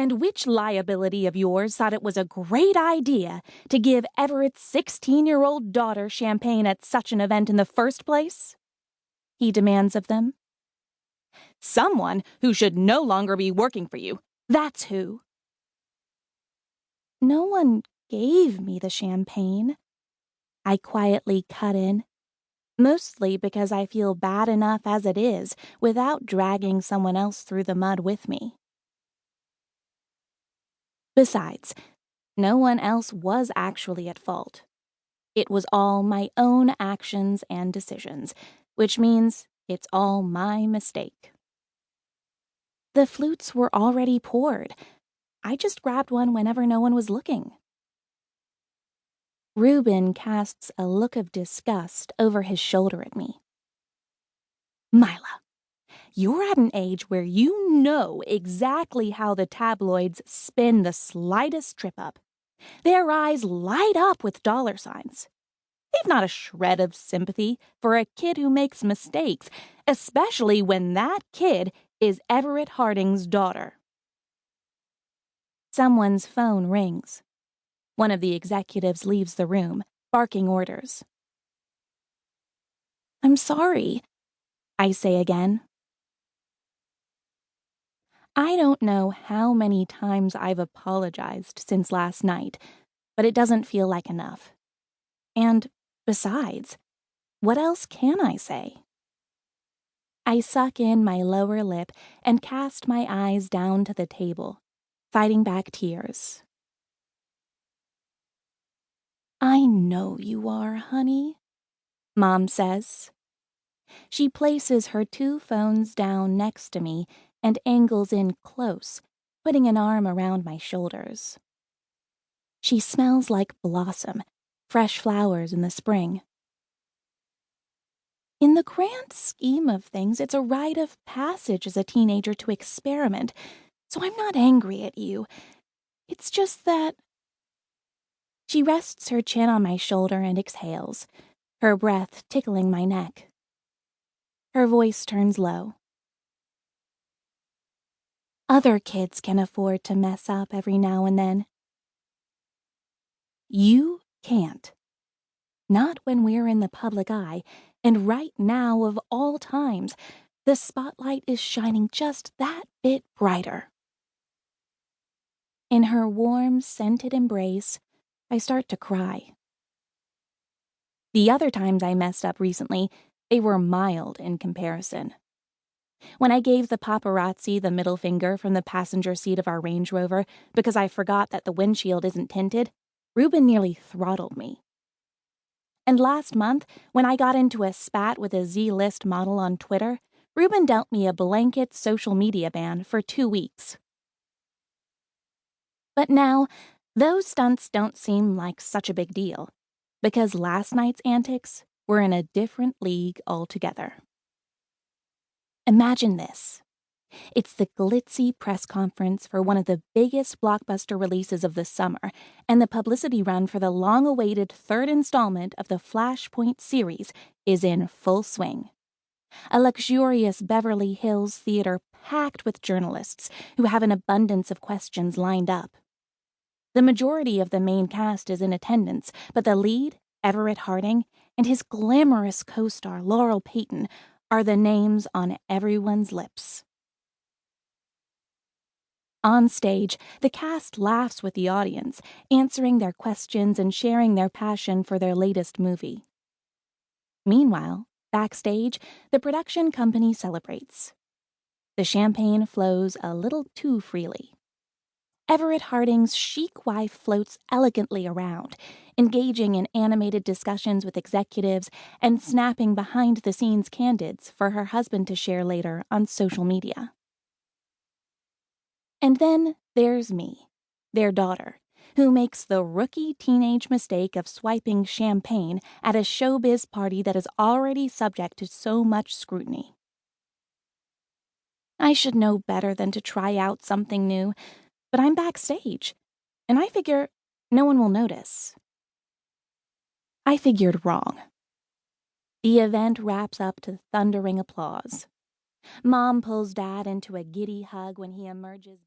And which liability of yours thought it was a great idea to give Everett's 16-year-old daughter champagne at such an event in the first place? He demands of them. Someone who should no longer be working for you. That's who. No one gave me the champagne. I quietly cut in, mostly because I feel bad enough as it is without dragging someone else through the mud with me. Besides, no one else was actually at fault. It was all my own actions and decisions, which means it's all my mistake. The flutes were already poured. I just grabbed one whenever no one was looking. Reuben casts a look of disgust over his shoulder at me. Mila, you're at an age where you know exactly how the tabloids spin the slightest trip-up. Their eyes light up with dollar signs. They've not a shred of sympathy for a kid who makes mistakes, especially when that kid is Everett Harding's daughter. Someone's phone rings. One of the executives leaves the room, barking orders. I'm sorry, I say again. I don't know how many times I've apologized since last night, but it doesn't feel like enough. And besides, what else can I say? I suck in my lower lip and cast my eyes down to the table, fighting back tears. I know you are, honey, Mom says. She places her two phones down next to me and angles in close, putting an arm around my shoulders. She smells like blossom, fresh flowers in the spring. In the grand scheme of things, it's a rite of passage as a teenager to experiment, so I'm not angry at you. It's just that... She rests her chin on my shoulder and exhales, her breath tickling my neck. Her voice turns low. Other kids can afford to mess up every now and then. You can't. Not when we're in the public eye, and right now of all times, the spotlight is shining just that bit brighter. In her warm, scented embrace, I start to cry. The other times I messed up recently, they were mild in comparison. When I gave the paparazzi the middle finger from the passenger seat of our Range Rover because I forgot that the windshield isn't tinted, Reuben nearly throttled me. And last month, when I got into a spat with a Z-list model on Twitter, Reuben dealt me a blanket social media ban for 2 weeks. But now, those stunts don't seem like such a big deal, because last night's antics were in a different league altogether. Imagine this. It's the glitzy press conference for one of the biggest blockbuster releases of the summer, and the publicity run for the long-awaited third installment of the Flashpoint series is in full swing. A luxurious Beverly Hills theater packed with journalists who have an abundance of questions lined up. The majority of the main cast is in attendance, but the lead, Everett Harding, and his glamorous co-star Laurel Payton are the names on everyone's lips. On stage, the cast laughs with the audience, answering their questions and sharing their passion for their latest movie. Meanwhile, backstage, the production company celebrates. The champagne flows a little too freely. Everett Harding's chic wife floats elegantly around, engaging in animated discussions with executives and snapping behind-the-scenes candids for her husband to share later on social media. And then there's me, their daughter, who makes the rookie teenage mistake of swiping champagne at a showbiz party that is already subject to so much scrutiny. I should know better than to try out something new, but I'm backstage, and I figure no one will notice. I figured wrong. The event wraps up to thundering applause. Mom pulls Dad into a giddy hug when he emerges.